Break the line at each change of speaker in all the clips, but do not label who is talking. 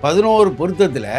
11 பொருத்தத்தில்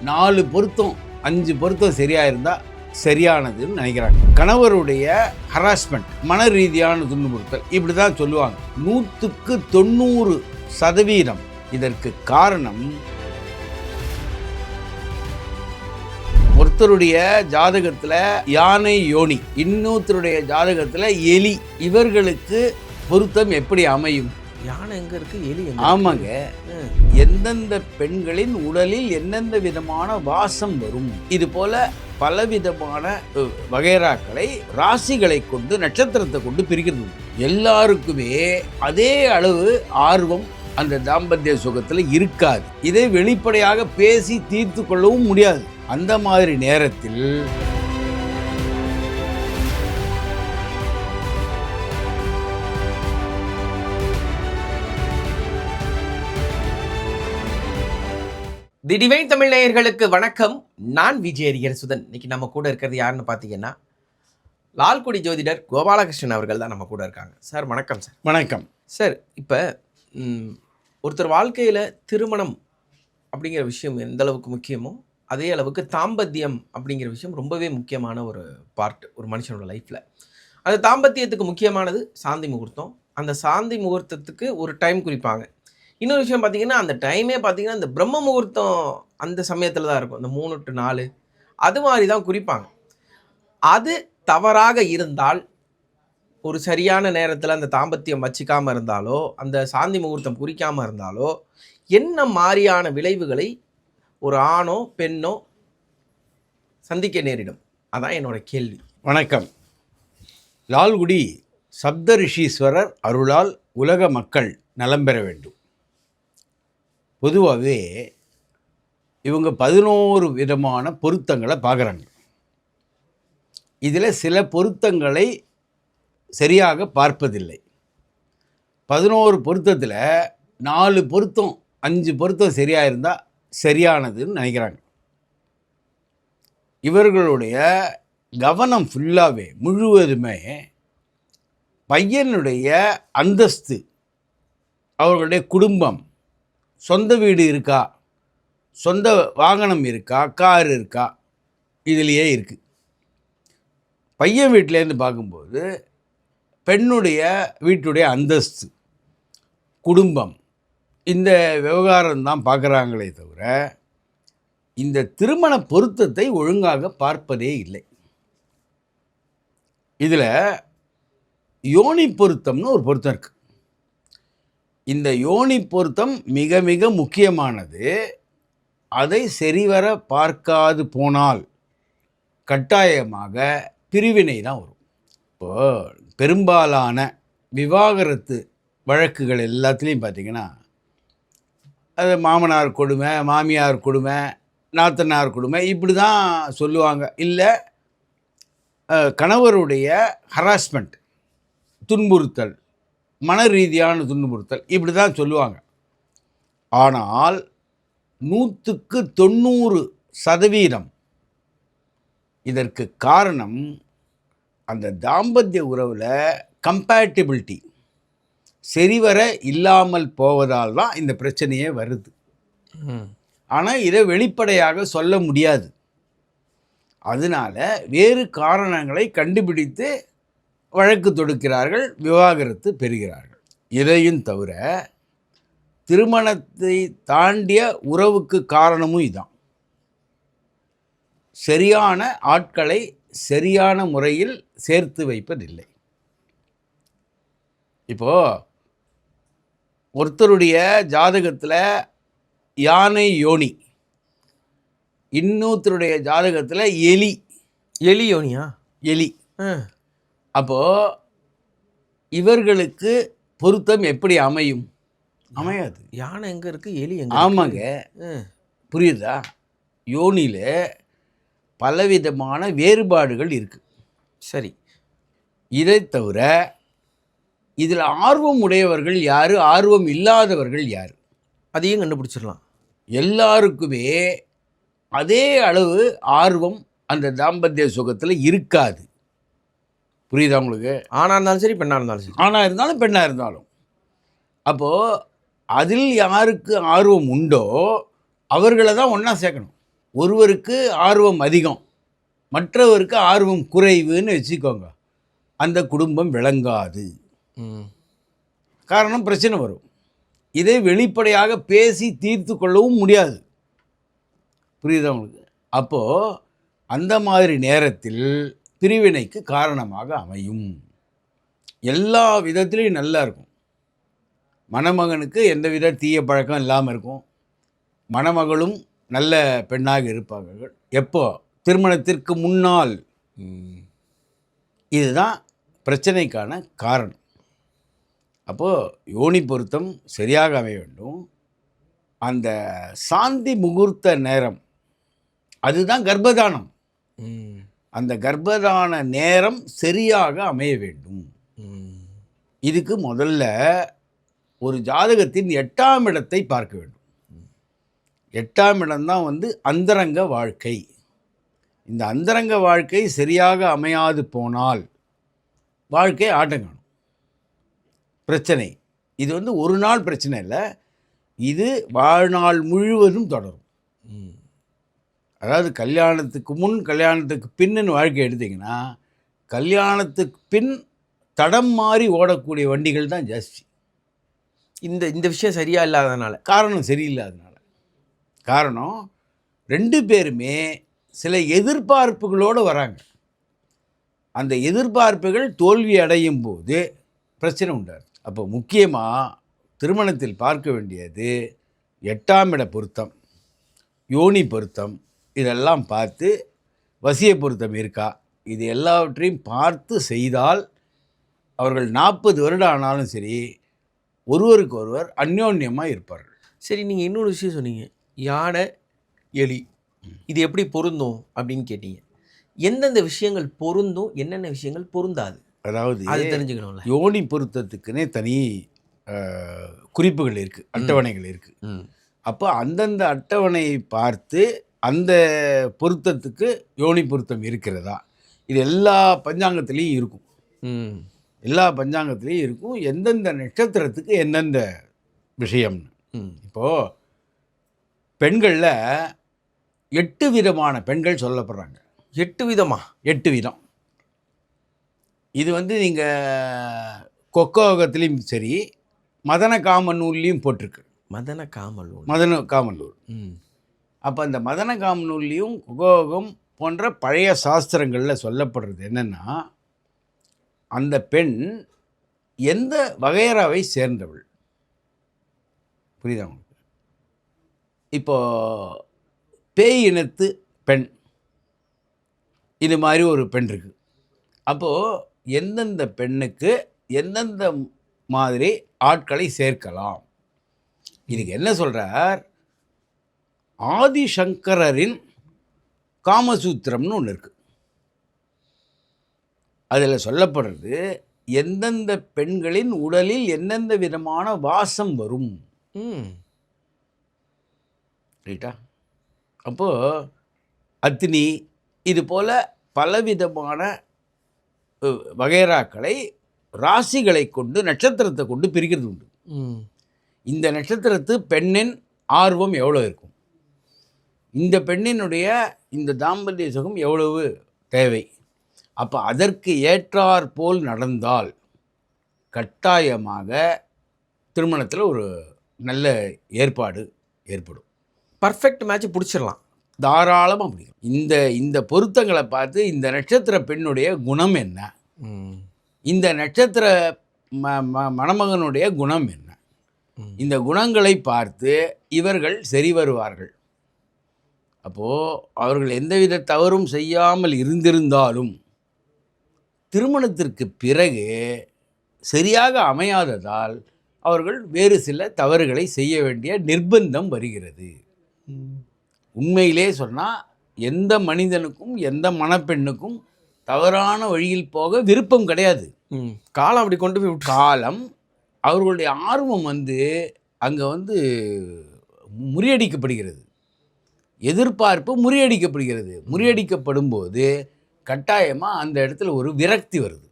4 பொருத்தம் 5 பொருத்தம் சரியாக இருந்தால் சரியானதுன்னு நினைக்கிறாங்க. கணவருடைய ஹராஸ்மெண்ட், மன ரீதியான துன்புறுத்தல், இப்படி தான் சொல்லுவாங்க. 100க்கு 90% இதற்கு காரணம் ஒருத்தருடைய ஜாதகத்தில் யானை யோனி, இன்னொருத்தருடைய ஜாதகத்தில் எலி. இவர்களுக்கு பொருத்தம் எப்படி அமையும்?
யானை எங்க இருக்கு, எலி?
ஆமாங்க, எந்தெந்த பெண்களின் உடலில் எந்தெந்த விதமான வாசம் வரும், இது போல பலவிதமான வகைராக்களை ராசிகளை கொண்டு நட்சத்திரத்தை கொண்டு பிரிக்கிறது. எல்லாருக்குமே அதே அளவு ஆர்வம் அந்த தாம்பத்திய சுகத்தில் இருக்காது. இதை வெளிப்படையாக பேசி தீர்த்து கொள்ளவும் முடியாது. அந்த மாதிரி நேரத்தில்
தி டிவைன் தமிழ் நேயர்களுக்கு வணக்கம். நான் விஜய் சுதன். இன்னைக்கு நம்ம கூட இருக்கிறது யாருன்னு பார்த்தீங்கன்னா லால்குடி ஜோதிடர் கோபாலகிருஷ்ணன் அவர்கள் தான் நம்ம கூட இருக்காங்க. சார் வணக்கம். சார்
வணக்கம்.
சார், இப்போ ஒருத்தர் வாழ்க்கையில் திருமணம் அப்படிங்கிற விஷயம் எந்த அளவுக்கு முக்கியமோ அதே அளவுக்கு தாம்பத்தியம் அப்படிங்கிற விஷயம் ரொம்பவே முக்கியமான ஒரு பார்ட் ஒரு மனுஷனோட லைஃப்பில். அந்த தாம்பத்தியத்துக்கு முக்கியமானது சாந்தி முகூர்த்தம். அந்த சாந்தி முகூர்த்தத்துக்கு ஒரு டைம் குறிப்பாங்க. இன்னொரு விஷயம் பார்த்தீங்கன்னா, அந்த டைமே பார்த்தீங்கன்னா இந்த பிரம்ம முகூர்த்தம் அந்த சமயத்தில் தான் இருக்கும், இந்த 3 to 4 அது மாதிரி தான் குறிப்பாங்க. அது தவறாக இருந்தால், ஒரு சரியான நேரத்தில் அந்த தாம்பத்தியம் வச்சிக்காமல் இருந்தாலோ, அந்த சாந்தி முகூர்த்தம் குறிக்காமல் இருந்தாலோ, என்ன மாதிரியான விளைவுகளை ஒரு ஆணோ பெண்ணோ சந்திக்க நேரிடும்? அதான் என்னோட கேள்வி.
வணக்கம். லால்குடி சப்த ரிஷீஸ்வரர் அருளால் உலக மக்கள் நலம் பெற வேண்டும். பொதுவாகவே இவங்க 11 விதமான பொருத்தங்களை பார்க்குறாங்க. இதில் சில பொருத்தங்களை சரியாக பார்ப்பதில்லை. 11 பொருத்தத்தில் 4 பொருத்தம் 5 பொருத்தம் சரியாக இருந்தால் சரியானதுன்னு நினைக்கிறாங்க. இவர்களுடைய கவனம் ஃபுல்லாகவே முழுவதுமே பையனுடைய அந்தஸ்து, அவர்களுடைய குடும்பம், சொந்த வீடு இருக்கா, சொந்த வாகனம் இருக்கா, கார் இருக்கா, இதுலேயே இருக்குது. பையன் வீட்டிலேருந்து பார்க்கும்போது பெண்ணுடைய வீட்டுடைய அந்தஸ்து, குடும்பம், இந்த விவகாரம்தான் பார்க்குறாங்களே தவிர இந்த திருமண பொருத்தத்தை ஒழுங்காக பார்ப்பதே இல்லை. இதில் யோனி பொருத்தம்னு ஒரு பொருத்தம் இருக்குது. இந்த யோனி பொருத்தம் மிக மிக முக்கியமானது. அதை சரிவர பார்க்காது போனால் கட்டாயமாக பிரிவினை தான் வரும். இப்போது பெரும்பாலான விவாகரத்து வழக்குகள் எல்லாத்துலேயும் பார்த்திங்கன்னா, அது மாமனார் கொடுமை, மாமியார் கொடுமை, நாத்தனார் கொடுமை, இப்படி தான் சொல்லுவாங்க. இல்லை கணவருடைய ஹராஸ்மெண்ட், துன்புறுத்தல், மன ரீதியான துன்புறுத்தல், இப்படி தான் சொல்லுவாங்க. ஆனால் 100க்கு 90% இதற்கு காரணம் அந்த தாம்பத்திய உறவில் கம்பேட்டிபிலிட்டி சரிவர இல்லாமல் போவதால் தான் இந்த பிரச்சனையே வருது. ஆனால் இதை வெளிப்படையாக சொல்ல முடியாது. அதனால் வேறு காரணங்களை கண்டுபிடித்து வழக்கு தொடுக்கிறார்கள், விவாகரத்து பெறுகிறார்கள். இதையும் தவிர திருமணத்தை தாண்டிய உறவுக்கு காரணமும் இதான். சரியான ஆட்களை சரியான முறையில் சேர்த்து வைப்பதில்லை. இப்போது ஒருத்தருடைய ஜாதகத்தில் யானை யோனி, இன்னொருத்தருடைய ஜாதகத்தில் எலி.
எலி யோனியா? எலி.
அப்போது இவர்களுக்கு பொருத்தம் எப்படி அமையும்? அமையாது.
யானை எங்கே இருக்குது, எலி எங்கே?
ஆமாங்க, புரியுதா? யோனியில் பலவிதமான வேறுபாடுகள் இருக்குது. சரி, இதை தவிர இதில் ஆர்வம் உடையவர்கள் யார், ஆர்வம் இல்லாதவர்கள் யார்,
அதையும் கண்டுபிடிச்சிடலாம்.
எல்லாருக்குமே அதே அளவு ஆர்வம் அந்த தாம்பத்திய சுகத்தில் இருக்காது. புரியுதா உங்களுக்கு?
ஆணாக இருந்தாலும் சரி, பெண்ணாக இருந்தாலும் சரி.
ஆணாக இருந்தாலும் பெண்ணாக இருந்தாலும். அப்போது அதில் யாருக்கு ஆர்வம் உண்டோ அவர்களை தான் ஒன்றா சேர்க்கணும். ஒருவருக்கு ஆர்வம் அதிகம், மற்றவருக்கு ஆர்வம் குறைவுன்னு வச்சுக்கோங்க, அந்த குடும்பம் விளங்காது. காரணம் பிரச்சனை வரும். இதை வெளிப்படையாக பேசி தீர்த்து கொள்ளவும் முடியாது. புரியுதா உங்களுக்கு? அப்போது அந்த மாதிரி நேரத்தில் பிரிவினைக்கு காரணமாக அமையும். எல்லா விதத்துலேயும் நல்லா இருக்கும். மணமகனுக்கு எந்த வித தீய பழக்கம் இல்லாமல் இருக்கும். மணமகளும் நல்ல பெண்ணாக இருப்பார்கள். எப்போ? திருமணத்திற்கு முன்னால். இதுதான் பிரச்சனைக்கான காரணம். அப்போது யோனி பொருத்தம் சரியாக அமைய வேண்டும். அந்த சாந்தி முகூர்த்த நேரம், அதுதான் கர்ப்பதானம். அந்த கர்ப்பதான நேரம் சரியாக அமைய வேண்டும். இதுக்கு முதல்ல ஒரு ஜாதகத்தின் 8ஆம் இடத்தை பார்க்க வேண்டும். 8ஆம் இடம்தான் அந்தரங்க வாழ்க்கை. இந்த அந்தரங்க வாழ்க்கை சரியாக அமையாது போனால் வாழ்க்கை ஆட்டம் காணும். பிரச்சனை இது ஒரு நாள் பிரச்சனை இல்லை, இது வாழ்நாள் முழுவதும் தொடரும். அதாவது கல்யாணத்துக்கு முன் கல்யாணத்துக்கு பின்னு வாழ்க்கை எடுத்திங்கன்னா, கல்யாணத்துக்கு பின் தடம் மாறி ஓடக்கூடிய வண்டிகள் தான் ஜாஸ்தி.
இந்த விஷயம் சரியாக இல்லாததுனால,
காரணம் சரியில்லாதனால. காரணம் 2 பேருமே சில எதிர்பார்ப்புகளோடு வராங்க. அந்த எதிர்பார்ப்புகள் தோல்வி அடையும் போது பிரச்சனை உண்டாது. அப்போ முக்கியமாக திருமணத்தில் பார்க்க வேண்டியது 8ஆம் இட பொருத்தம், யோனி பொருத்தம், இதெல்லாம் பார்த்து வசிய பொருத்தம் இருக்கா, இது எல்லாவற்றையும் பார்த்து செய்தால் அவர்கள் 40 வருடம் ஆனாலும் சரி ஒருவருக்கு ஒருவர் அந்யோன்யமாக இருப்பார்கள்.
சரி, நீங்கள் இன்னொரு விஷயம் சொன்னீங்க, யானை எலி இது எப்படி பொருந்தும் அப்படின்னு கேட்டீங்க. எந்தெந்த விஷயங்கள் பொருந்தும், என்னென்ன விஷயங்கள் பொருந்தாது,
அதாவது
அது தெரிஞ்சுக்கணும்ல.
யோனி பொருத்தத்துக்குன்னே தனி குறிப்புகள் இருக்குது, அட்டவணைகள் இருக்குது. அப்போ அந்தந்த அட்டவணையை பார்த்து அந்த பொருத்தத்துக்கு யோனி பொருத்தம் இருக்கிறதா, இது எல்லா பஞ்சாங்கத்துலேயும் இருக்கும். எல்லா பஞ்சாங்கத்துலேயும் இருக்கும், எந்தெந்த நட்சத்திரத்துக்கு எந்தெந்த விஷயம்னு. இப்போது பெண்களில் 8 விதமான பெண்கள் சொல்லப்படுறாங்க.
8 விதமா?
8 விதம். இது நீங்கள் கொக்கோகத்துலேயும் சரி, மதன காமநூல்லையும் போட்டிருக்கு.
மதன காமநூல்.
மதன காமநூல். அப்போ அந்த மதன காமநூல்லையும் கொக்கோகம் போன்ற பழைய சாஸ்திரங்களில் சொல்லப்படுறது என்னென்னா, அந்த பெண் எந்த வகையறாவை சேர்ந்தவள். புரியுதா உங்களுக்கு? இப்போது பேய் இனத்து பெண், இது மாதிரி ஒரு பெண் இருக்குது. அப்போது எந்தெந்த பெண்ணுக்கு எந்தெந்த மாதிரி ஆட்களை சேர்க்கலாம். இதுக்கு என்ன சொல்கிறார், ஆதிசங்கரின் காமசூத்திரம்னு ஒன்று இருக்குது. அதில் சொல்லப்படுறது எந்தெந்த பெண்களின் உடலில் எந்தெந்த விதமான வாசம் வரும். ரைட்டா? அப்போது அத்தினி இது போல் பலவிதமான வகைராக்களை ராசிகளை கொண்டு நட்சத்திரத்தை கொண்டு பிரிக்கிறது உண்டு. இந்த நட்சத்திரத்து பெண்ணின் ஆர்வம் எவ்வளோ இருக்கும், இந்த பெண்ணினுடைய இந்த தாம்பத்திய சுகம் எவ்வளவு தேவை. அப்போ அதற்கு ஏற்றாற் போல் நடந்தால் கட்டாயமாக திருமணத்தில் ஒரு நல்ல ஏற்பாடு ஏற்படும்.
பர்ஃபெக்ட் மேட்ச் பிடிச்சிடலாம்,
தாராளமாக பிடிக்கும். இந்த பொருத்தங்களை பார்த்து இந்த நட்சத்திர பெண்ணுடைய குணம் என்ன, இந்த நட்சத்திர மணமகனுடைய குணம் என்ன, இந்த குணங்களை பார்த்து இவர்கள் சரி வருவார்கள். அப்போது அவர்கள் எந்தவித தவறும் செய்யாமல் இருந்திருந்தாலும் திருமணத்திற்கு பிறகு சரியாக அமையாததால் அவர்கள் வேறு சில தவறுகளை செய்ய வேண்டிய நிர்பந்தம் வருகிறது. உண்மையிலே சொன்னால் எந்த மனிதனுக்கும் எந்த மணப்பெண்ணுக்கும் தவறான வழியில் போக விருப்பம் கிடையாது.
காலம் அப்படி கொண்டு போய்
காலம் அவர்களுடைய ஆர்வம் அங்கே முறியடிக்கப்படுகிறது. எதிர்பார்ப்பு முறியடிக்கப்படுகிறது. முறியடிக்கப்படும் போது கட்டாயமாக அந்த இடத்துல ஒரு விரக்தி வருது.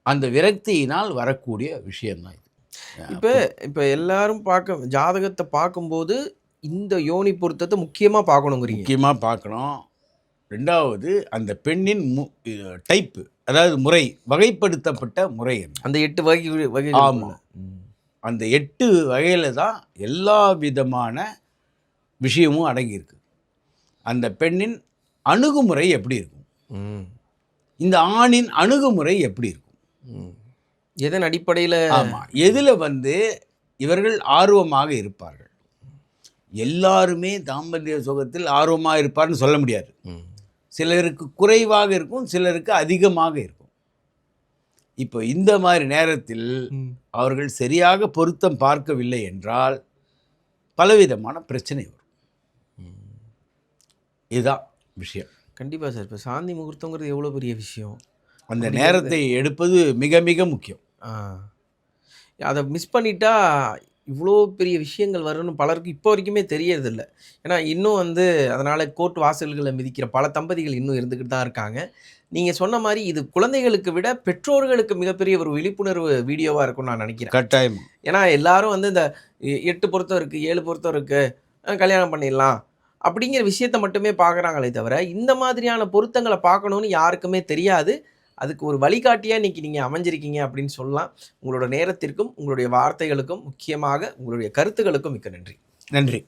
அந்த விரக்தியினால் வரக்கூடிய விஷயம்தான் இது.
இப்போ எல்லாரும் ஜாதகத்தை பார்க்கும்போது இந்த யோனி பொருத்தத்தை முக்கியமாக பார்க்கணுங்கிறீங்க.
முக்கியமாக பார்க்கணும். ரெண்டாவது அந்த பெண்ணின் டைப்பு, அதாவது முறை, வகைப்படுத்தப்பட்ட முறை என்ன.
அந்த 8 வகை.
ஆமாம், அந்த 8 வகையில் தான் எல்லா விதமான விஷயமும் அடங்கியிருக்கு. அந்த பெண்ணின் அணுகுமுறை எப்படி இருக்கும், இந்த ஆணின் அணுகுமுறை எப்படி இருக்கும்,
எதன் அடிப்படையில்,
ஆமாம், எதில் இவர்கள் ஆர்வமாக இருப்பார்கள். எல்லாருமே தாம்பத்திய சுகத்தில் ஆர்வமாக இருப்பார்னு சொல்ல முடியாது. சிலருக்கு குறைவாக இருக்கும், சிலருக்கு அதிகமாக இருக்கும். இப்போ இந்த மாதிரி நேரத்தில் அவர்கள் சரியாக பொருத்தம் பார்க்கவில்லை என்றால் பலவிதமான பிரச்சனை வரும். இதுதான் விஷயம்.
கண்டிப்பாக சார். இப்போ சாந்தி முகூர்த்தங்கிறது எவ்வளோ பெரிய விஷயம்.
அந்த நேரத்தை எடுப்பது மிக மிக முக்கியம்.
அதை மிஸ் பண்ணிட்டா இவ்வளோ பெரிய விஷயங்கள் வரும்னு பலருக்கு இப்போ வரைக்குமே தெரியறதில்ல. ஏன்னா இன்னும் அதனால் கோர்ட் வாசல்களை மிதிக்கிற பல தம்பதிகள் இன்னும் இருந்துக்கிட்டு தான் இருக்காங்க. நீங்கள் சொன்ன மாதிரி இது குழந்தைகளுக்கு விட பெற்றோர்களுக்கு மிகப்பெரிய ஒரு விழிப்புணர்வு வீடியோவாக இருக்கும்னு நான் நினைக்கிறேன்.
கட்டாயம்.
ஏன்னா எல்லாரும் இந்த 8 பொருத்தம் இருக்குது, 7 பொருத்தம் இருக்குது, கல்யாணம் பண்ணிடலாம் அப்படிங்கிற விஷயத்தை மட்டுமே பார்க்குறாங்களே தவிர இந்த மாதிரியான பொருத்தங்களை பார்க்கணுன்னு யாருக்குமே தெரியாது. அதுக்கு ஒரு வழிகாட்டியாக இன்றைக்கி நீங்கள் அமைஞ்சிருக்கீங்க அப்படின்னு சொல்லலாம். உங்களோட நேரத்திற்கும் உங்களுடைய வார்த்தைகளுக்கும் முக்கியமாக உங்களுடைய கருத்துக்களுக்கும் மிக்க நன்றி.
நன்றி.